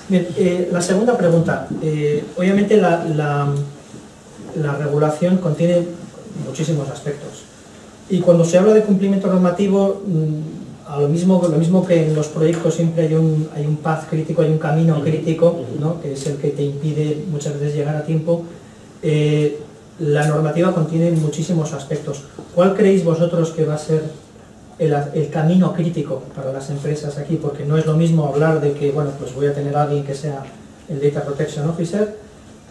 Bien, la segunda pregunta. Obviamente la regulación contiene muchísimos aspectos. Y cuando se habla de cumplimiento normativo, lo mismo que en los proyectos siempre hay un path crítico, hay un camino crítico, ¿no?, que es el que te impide muchas veces llegar a tiempo. La normativa contiene muchísimos aspectos. ¿Cuál creéis vosotros que va a ser el camino crítico para las empresas aquí? Porque no es lo mismo hablar de que, bueno, pues voy a tener a alguien que sea el Data Protection Officer,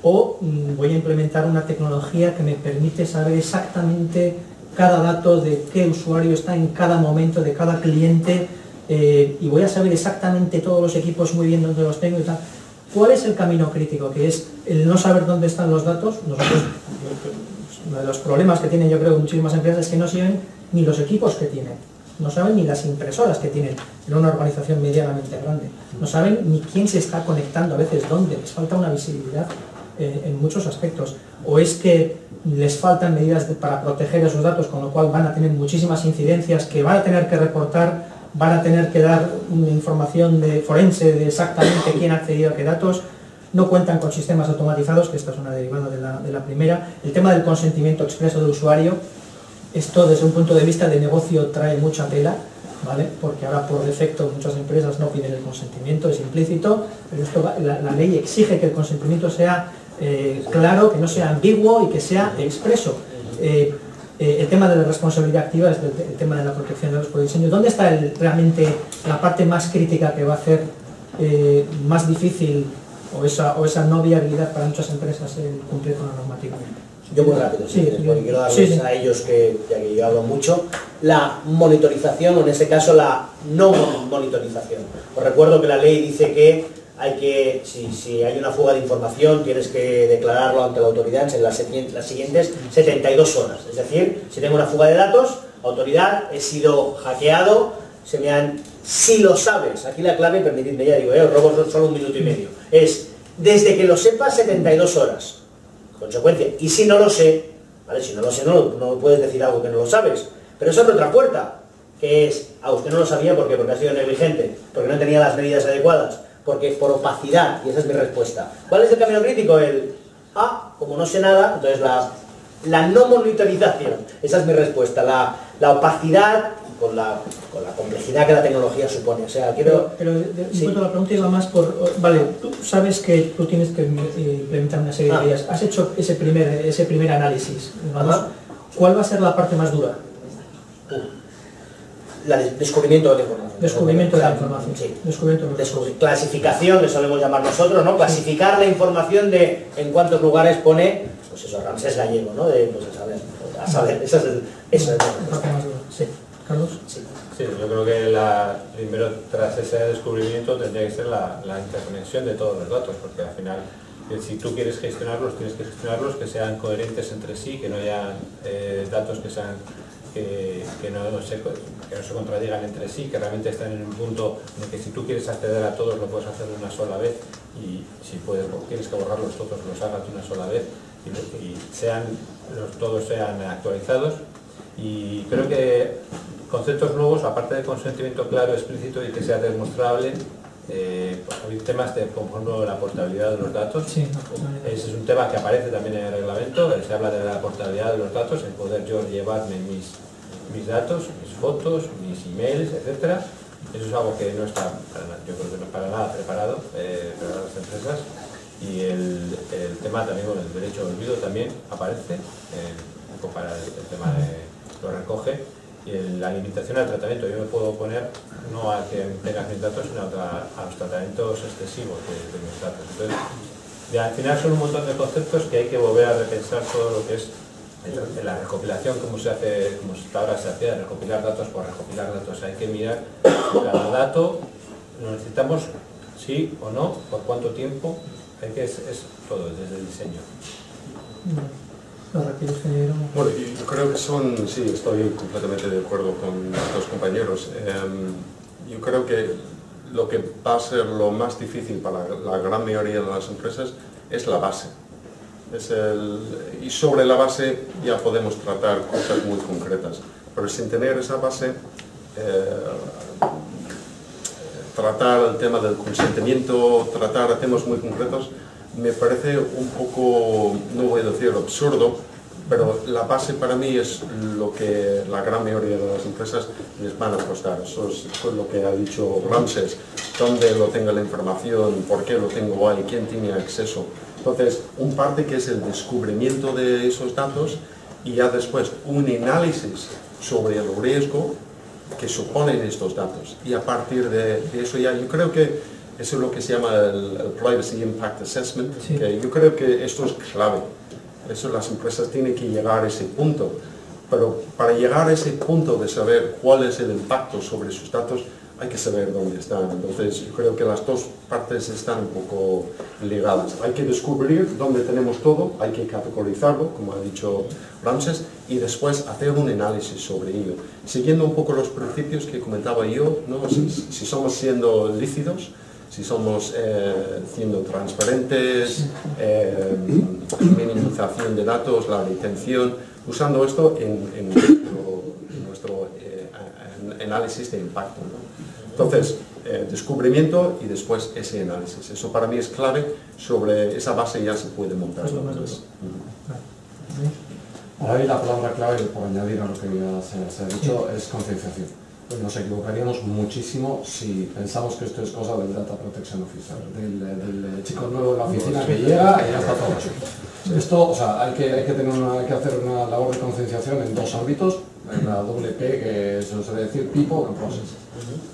o voy a implementar una tecnología que me permite saber exactamente cada dato de qué usuario está en cada momento, de cada cliente, y voy a saber exactamente todos los equipos muy bien dónde los tengo y tal. ¿Cuál es el camino crítico? Que es el no saber dónde están los datos. Nosotros, uno de los problemas que tienen, yo creo, muchísimas empresas es que no saben ni los equipos que tienen, no saben ni las impresoras que tienen en una organización medianamente grande, no saben ni quién se está conectando, a veces dónde, les falta una visibilidad en muchos aspectos, o es que les faltan medidas para proteger esos datos, con lo cual van a tener muchísimas incidencias que van a tener que reportar, van a tener que dar una información forense de exactamente quién ha accedido a qué datos, no cuentan con sistemas automatizados, que esta es una derivada de la primera. El tema del consentimiento expreso del usuario, esto desde un punto de vista de negocio trae mucha tela, ¿vale? Porque ahora por defecto muchas empresas no piden el consentimiento, es implícito, pero esto la ley exige que el consentimiento sea claro, que no sea ambiguo y que sea expreso. El tema de la responsabilidad activa es el tema de la protección de los por diseño. ¿Dónde está realmente la parte más crítica que va a hacer más difícil o esa no viabilidad para muchas empresas el cumplir con la normativa? Yo muy rápido, porque quiero darles a ellos, ya que yo hablo mucho, la monitorización, o en este caso la no monitorización. Os recuerdo que la ley dice que si hay una fuga de información, tienes que declararlo ante la autoridad en las siguientes 72 horas. Es decir, si tengo una fuga de datos, autoridad, he sido hackeado, si lo sabes, aquí la clave, permitidme, ya digo, os robo solo un minuto y medio, es desde que lo sepas 72 horas. Consecuencia, y si no lo sé, ¿vale? Si no lo sé, no puedes decir algo que no lo sabes, pero eso abre otra puerta, que es, usted no lo sabía, ¿por qué? Porque ha sido negligente, porque no tenía las medidas adecuadas, porque por opacidad, y esa es mi respuesta. ¿Cuál es el camino crítico? Como no sé nada, entonces la no monitorización, esa es mi respuesta, la opacidad con la complejidad que la tecnología supone. O sea, quiero... Pero la pregunta iba más por... Vale, tú sabes que tú tienes que implementar una serie de medidas. Has hecho ese primer análisis, ¿vamos? ¿Cuál va a ser la parte más dura? Descubrimiento de la información. Descubrimiento de la información. Sí. Clasificación, que solemos llamar nosotros, ¿no? Clasificar la información de en cuántos lugares pone, pues eso, Ramsés Gallego, ¿no? A saber, eso es la parte más dura. Sí. Carlos. Sí, yo creo que primero tras ese descubrimiento tendría que ser la interconexión de todos los datos, porque al final si tú quieres gestionarlos, tienes que gestionarlos que sean coherentes entre sí, que no haya datos que no se contradigan entre sí, que realmente están en un punto en el que si tú quieres acceder a todos lo puedes hacer de una sola vez, y si tienes que borrarlos todos, los hagas de una sola vez y todos sean actualizados. Y creo que conceptos nuevos, aparte del consentimiento claro, explícito y que sea demostrable, hay temas como por ejemplo la portabilidad de los datos. Sí, ese es un tema que aparece también en el reglamento, se habla de la portabilidad de los datos, el poder yo llevarme mis datos, mis fotos, mis emails, etcétera. Eso es algo que no está, yo creo que no para nada preparado para las empresas. Y el tema también con el derecho al olvido también aparece, un poco para el tema lo recoge. Y la limitación al tratamiento, yo me puedo oponer no a que tengas mis datos, sino a los tratamientos excesivos de mis datos. Entonces, al final son un montón de conceptos que hay que volver a repensar todo lo que es la recopilación, como hasta ahora se hacía, recopilar datos por recopilar datos. Hay que mirar cada dato, lo necesitamos sí o no, por cuánto tiempo, es todo desde el diseño. Bueno, yo creo que sí, estoy completamente de acuerdo con los compañeros. Yo creo que lo que va a ser lo más difícil para la gran mayoría de las empresas es la base. Y sobre la base ya podemos tratar cosas muy concretas, pero sin tener esa base tratar el tema del consentimiento, tratar temas muy concretos, me parece un poco, no voy a decir absurdo, pero la base para mí es lo que la gran mayoría de las empresas les van a costar. Eso es lo que ha dicho Ramses, dónde lo tengo la información, por qué lo tengo ahí, quién tiene acceso. Entonces, un parte que es el descubrimiento de esos datos y ya después un análisis sobre el riesgo que suponen estos datos. Y a partir de eso ya, yo creo que eso es lo que se llama el Privacy Impact Assessment, sí. Que yo creo que esto es clave. Eso las empresas tienen que llegar a ese punto. Pero para llegar a ese punto de saber cuál es el impacto sobre sus datos, hay que saber dónde están. Entonces, yo creo que las dos partes están un poco ligadas. Hay que descubrir dónde tenemos todo, hay que categorizarlo, como ha dicho Ramses, y después hacer un análisis sobre ello. Siguiendo un poco los principios que comentaba yo, ¿no? Si somos siendo lícitos, si somos siendo transparentes, minimización de datos, la retención, usando esto en nuestro análisis de impacto, ¿no? Entonces, descubrimiento y después ese análisis. Eso para mí es clave, sobre esa base ya se puede montar. Ahí la palabra clave, por añadir a lo que ya se ha dicho, es concienciación. Pues nos equivocaríamos muchísimo si pensamos que esto es cosa del Data Protection Officer, del chico nuevo de la oficina que llega y ya está todo hecho. Esto, o sea, hay que hacer una labor de concienciación en dos ámbitos, en la doble P, que se suele decir People and Process.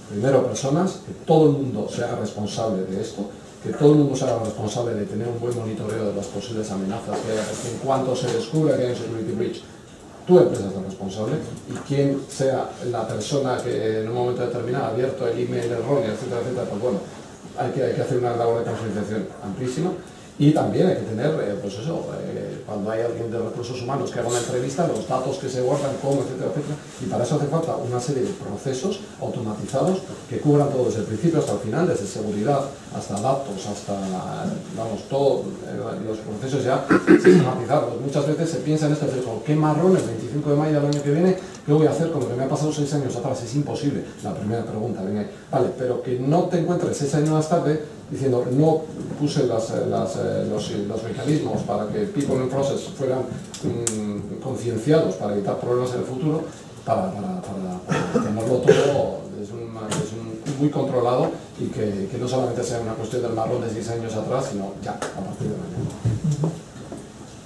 Primero, personas, que todo el mundo se haga responsable de esto, que todo el mundo se haga responsable de tener un buen monitoreo de las posibles amenazas que haya, porque en cuanto se descubre que hay un security breach, tu empresa es la responsable, y quien sea la persona que en un momento determinado ha abierto el email erróneo, etcétera, etcétera, pues bueno, hay que hacer una labor de concienciación amplísima. Y también hay que tener, pues eso, cuando hay alguien de recursos humanos que haga una entrevista, los datos que se guardan, cómo, etcétera, etcétera. Y para eso hace falta una serie de procesos automatizados que cubran todo desde el principio hasta el final, desde seguridad hasta datos, hasta, vamos, todos los procesos ya sistematizados. Muchas veces se piensa en esto, ¿qué marrón el 25 de mayo del año que viene? ¿Qué voy a hacer con lo que me ha pasado 6 años atrás? Es imposible. La primera pregunta, venga ahí. Vale, pero que no te encuentres 6 años más tarde diciendo no puse los mecanismos para que People and Process fueran concienciados para evitar problemas en el futuro, para tenerlo todo muy controlado y que no solamente sea una cuestión del marrón de 6 años atrás, sino ya, a partir de mañana.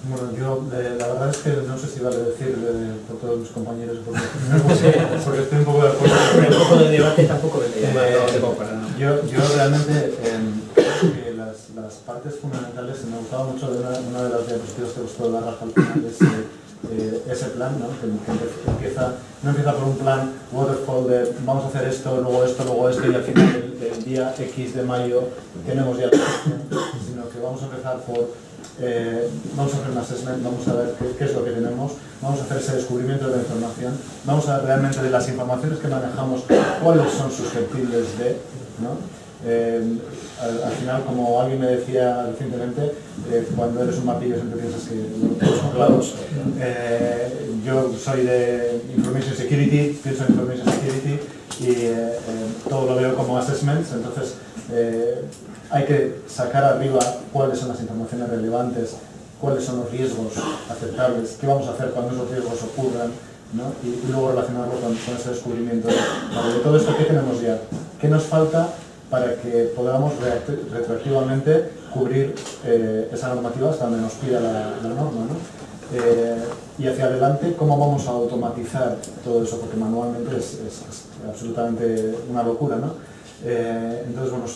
Bueno, yo la verdad es que no sé si vale decir por todos mis compañeros, porque estoy un poco de acuerdo. Un poco de debate tampoco yo realmente que las partes fundamentales, me ha gustado mucho de una de las diapositivas que os puedo dar al final, es ese plan, ¿no? Que no empieza por un plan waterfall de vamos a hacer esto, luego esto y al final el día X de mayo tenemos ya la gestión, sino que vamos a empezar por vamos a hacer un assessment, vamos a ver qué es lo que tenemos, vamos a hacer ese descubrimiento de la información, vamos a ver realmente de las informaciones que manejamos cuáles son susceptibles de, ¿no? Al final, como alguien me decía recientemente, cuando eres un martillo siempre piensas que todos son clavos. Yo soy de Information Security, pienso en Information Security y todo lo veo como assessments, entonces hay que sacar arriba cuáles son las informaciones relevantes, cuáles son los riesgos aceptables, qué vamos a hacer cuando esos riesgos ocurran, ¿no? Y luego relacionarlo con ese descubrimiento de todo esto que tenemos ya, qué nos falta para que podamos retroactivamente cubrir esa normativa hasta donde nos pida la norma, ¿no? Y hacia adelante, cómo vamos a automatizar todo eso, porque manualmente es absolutamente una locura, ¿no? Entonces, bueno,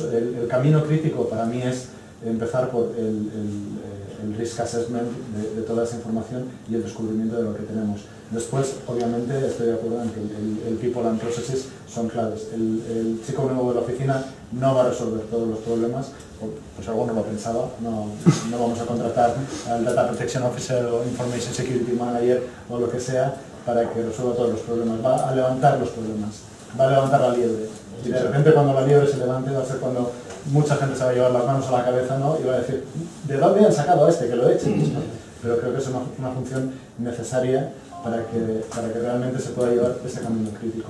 el camino crítico para mí es empezar por el risk assessment de toda esa información y el descubrimiento de lo que tenemos. Después, obviamente, estoy de acuerdo en que el people and processes son claves. El chico nuevo de la oficina no va a resolver todos los problemas, pues alguno lo pensaba, no vamos a contratar al Data Protection Officer o Information Security Manager o lo que sea para que resuelva todos los problemas. Va a levantar los problemas, va a levantar la liebre. Y de repente cuando la liebre se levante va a ser cuando mucha gente se va a llevar las manos a la cabeza, ¿no? Y va a decir, ¿de dónde han sacado a este que lo he hecho? ¿No? Pero creo que es una función necesaria para que realmente se pueda llevar ese camino crítico.